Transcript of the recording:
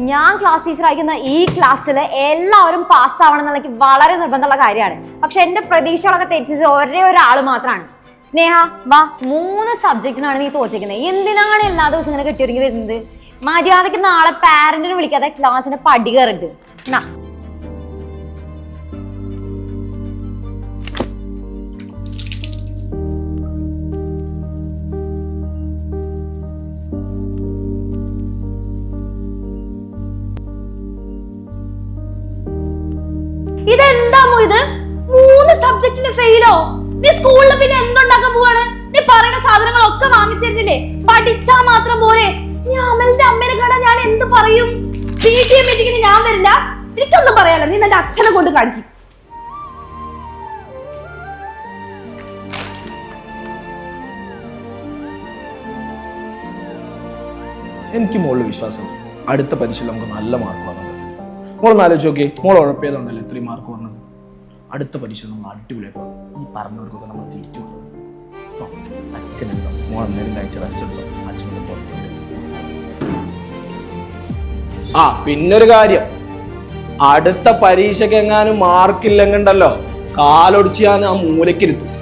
ഞാൻ class teacher ആയിരിക്കുന്ന ഈ ക്ലാസ്സിൽ എല്ലാവരും പാസ്സാവണം എന്നുള്ളത് വളരെ നിർബന്ധമുള്ള കാര്യമാണ്. പക്ഷെ എന്റെ പ്രതീക്ഷകളൊക്കെ തെറ്റിച്ചത് ഒരേ ഒരാൾ മാത്രമാണ്. സ്നേഹ, വാ, 3 സബ്ജക്റ്റിനാണ് നീ തോറ്റിരിക്കുന്നത്. എന്തിനാണ് എല്ലാ ദിവസവും ഇങ്ങനെ കെട്ടിയൊരുങ്ങി വരുന്നത്? മര്യാദയ്ക്ക് നാളെ പാരന്റിനെ വിളിക്കാതെ ക്ലാസ്സിന്റെ പടി കയറരുത്. ഇതെന്താമോ ഇത്? 3 സബ്ജക്റ്റിന് ഫെയിലോ? നീ സ്കൂളിൽ പിന്നെ എന്തുണ്ടാക്കാൻ പോവാണ്? നീ പറയുന്ന സാധനങ്ങളൊക്കെ വാങ്ങിച്ചിരുന്നില്ലേ? പഠിച്ചാ മാത്രം പോരെ? നീ അമലിന്റെ അമ്മേനെ കാണാൻ ഞാൻ എന്ത് പറയും? PTA മീറ്റിംഗിന് ഞാൻ വരില്ല. എനിക്കൊന്നും പറയാലോ, നീ നിന്റെ അച്ഛനെ കൊണ്ട് കാണിക്കും. എനിക്ക് മോളിൽ വിശ്വാസം, അടുത്ത പരീക്ഷയിൽ നമുക്ക് നല്ല മാർക്ക് വന്നത്. മോളൊന്ന് ആലോചിച്ച് നോക്കി, മോൾ ഉഴപ്പിയതുകൊണ്ടല്ലോ ഇത്രയും മാർക്ക് വന്നത്. അടുത്ത പരീക്ഷ നമ്മൾ അടിപൊളിയാക്കും. ഈ പറഞ്ഞവർക്കൊക്കെ നമ്മൾ തിരിച്ചു അച്ഛനെന്തോ മോൾ അന്നേരം കഴിച്ച റെസ്റ്റ് എടുത്തോ. അച്ഛനൊക്കെ പുറത്തുണ്ട്. ആ പിന്നൊരു കാര്യം, അടുത്ത പരീക്ഷയ്ക്ക് എങ്ങാനും മാർക്കില്ലെങ്കിണ്ടല്ലോ കാലൊടിച്ച് ഞാൻ ആ മൂലക്കിരുത്തും.